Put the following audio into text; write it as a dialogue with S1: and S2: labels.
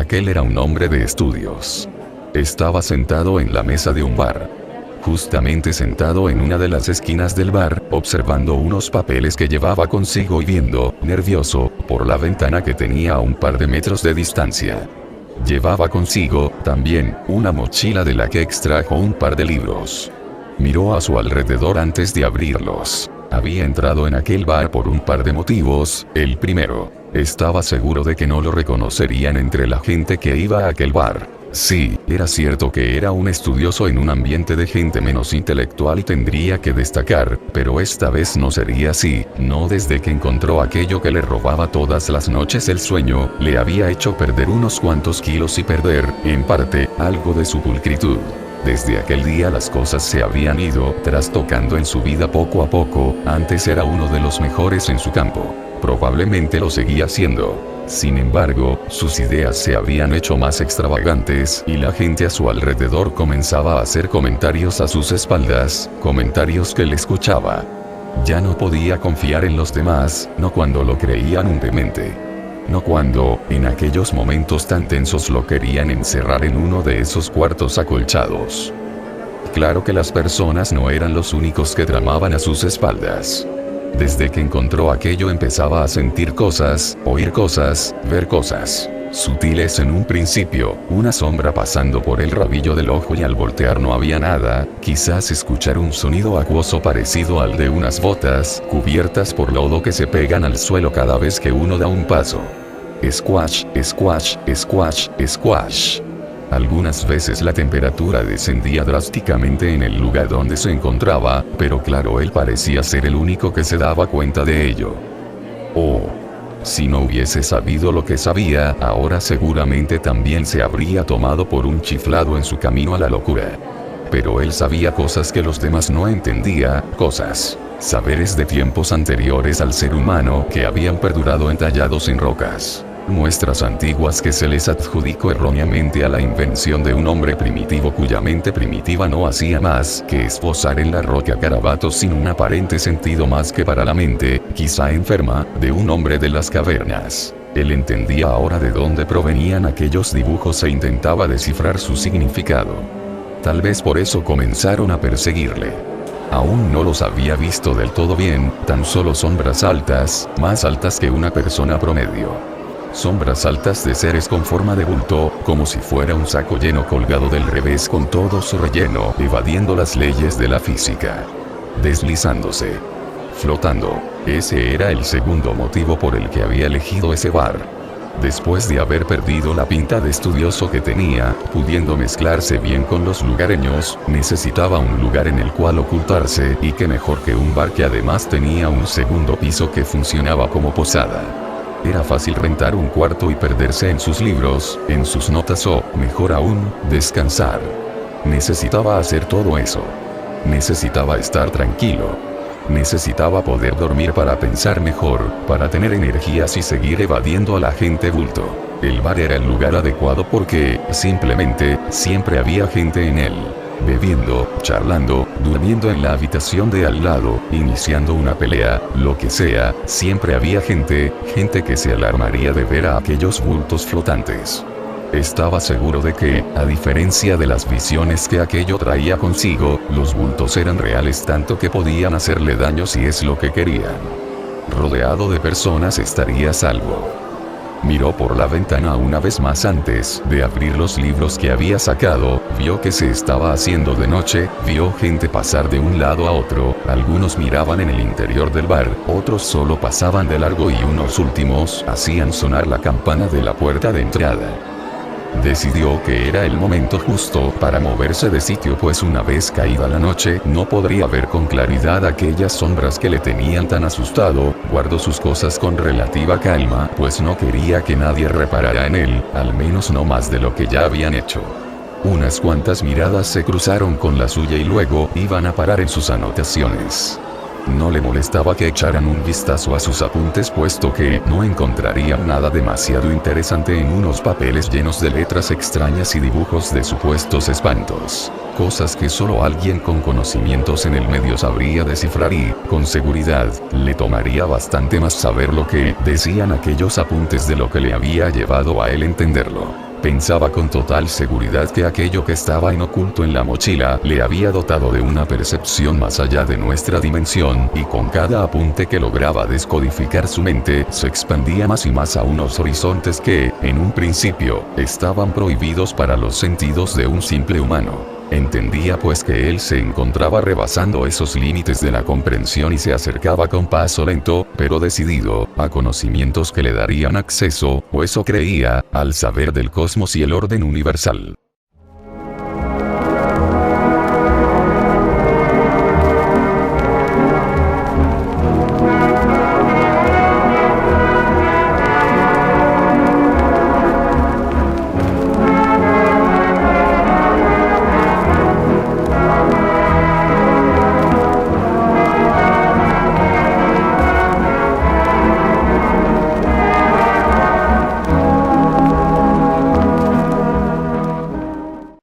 S1: Aquel era un hombre de estudios. Estaba sentado en la mesa de un bar. Justamente sentado en una de las esquinas del bar, observando unos papeles que llevaba consigo y viendo, nervioso, por la ventana que tenía a un par de metros de distancia. Llevaba consigo, también, una mochila de la que extrajo un par de libros. Miró a su alrededor antes de abrirlos. Había entrado en aquel bar por un par de motivos. El primero, estaba seguro de que no lo reconocerían entre la gente que iba a aquel bar. Sí, era cierto que era un estudioso en un ambiente de gente menos intelectual y tendría que destacar, pero esta vez no sería así, no desde que encontró aquello que le robaba todas las noches el sueño, le había hecho perder unos cuantos kilos y perder, en parte, algo de su pulcritud. Desde aquel día las cosas se habían ido trastocando en su vida poco a poco, antes era uno de los mejores en su campo. Probablemente lo seguía siendo. Sin embargo, sus ideas se habían hecho más extravagantes y la gente a su alrededor comenzaba a hacer comentarios a sus espaldas, comentarios que le escuchaba. Ya no podía confiar en los demás, no cuando lo creían un demente. No cuando, en aquellos momentos tan tensos lo querían encerrar en uno de esos cuartos acolchados. Claro que las personas no eran los únicos que tramaban a sus espaldas. Desde que encontró aquello empezaba a sentir cosas, oír cosas, ver cosas. Sutiles en un principio, una sombra pasando por el rabillo del ojo y al voltear no había nada, quizás escuchar un sonido acuoso parecido al de unas botas, cubiertas por lodo que se pegan al suelo cada vez que uno da un paso. Squash, squash, squash, squash. Algunas veces la temperatura descendía drásticamente en el lugar donde se encontraba, pero claro, él parecía ser el único que se daba cuenta de ello. Oh. Si no hubiese sabido lo que sabía, ahora seguramente también se habría tomado por un chiflado en su camino a la locura. Pero él sabía cosas que los demás no entendía, cosas, saberes de tiempos anteriores al ser humano que habían perdurado entallados en rocas. Muestras antiguas que se les adjudicó erróneamente a la invención de un hombre primitivo cuya mente primitiva no hacía más que esbozar en la roca garabatos sin un aparente sentido más que para la mente, quizá enferma, de un hombre de las cavernas. Él entendía ahora de dónde provenían aquellos dibujos e intentaba descifrar su significado. Tal vez por eso comenzaron a perseguirle. Aún no los había visto del todo bien, tan solo sombras altas, más altas que una persona promedio. Sombras altas de seres con forma de bulto, como si fuera un saco lleno colgado del revés con todo su relleno, evadiendo las leyes de la física. Deslizándose. Flotando. Ese era el segundo motivo por el que había elegido ese bar. Después de haber perdido la pinta de estudioso que tenía, pudiendo mezclarse bien con los lugareños, necesitaba un lugar en el cual ocultarse, y qué mejor que un bar que además tenía un segundo piso que funcionaba como posada. Era fácil rentar un cuarto y perderse en sus libros, en sus notas o, mejor aún, descansar. Necesitaba hacer todo eso. Necesitaba estar tranquilo. Necesitaba poder dormir para pensar mejor, para tener energías y seguir evadiendo a la gente bulto. El bar era el lugar adecuado porque, simplemente, siempre había gente en él. Bebiendo, charlando, durmiendo en la habitación de al lado, iniciando una pelea, lo que sea, siempre había gente que se alarmaría de ver a aquellos bultos flotantes. Estaba seguro de que, a diferencia de las visiones que aquello traía consigo, los bultos eran reales tanto que podían hacerle daño si es lo que querían. Rodeado de personas estaría a salvo. Miró por la ventana una vez más antes de abrir los libros que había sacado, vio que se estaba haciendo de noche, vio gente pasar de un lado a otro, algunos miraban en el interior del bar, otros solo pasaban de largo y unos últimos hacían sonar la campana de la puerta de entrada. Decidió que era el momento justo para moverse de sitio, pues una vez caída la noche no podría ver con claridad aquellas sombras que le tenían tan asustado. Guardó sus cosas con relativa calma, pues no quería que nadie reparara en él, al menos no más de lo que ya habían hecho. Unas cuantas miradas se cruzaron con la suya y luego iban a parar en sus anotaciones. No le molestaba que echaran un vistazo a sus apuntes, puesto que no encontrarían nada demasiado interesante en unos papeles llenos de letras extrañas y dibujos de supuestos espantos. Cosas que solo alguien con conocimientos en el medio sabría descifrar y, con seguridad, le tomaría bastante más saber lo que decían aquellos apuntes de lo que le había llevado a él entenderlo. Pensaba con total seguridad que aquello que estaba en oculto en la mochila le había dotado de una percepción más allá de nuestra dimensión, y con cada apunte que lograba descodificar su mente, se expandía más y más a unos horizontes que, en un principio, estaban prohibidos para los sentidos de un simple humano. Entendía pues que él se encontraba rebasando esos límites de la comprensión y se acercaba con paso lento, pero decidido, a conocimientos que le darían acceso, o eso creía, al saber del cosmos y el orden universal.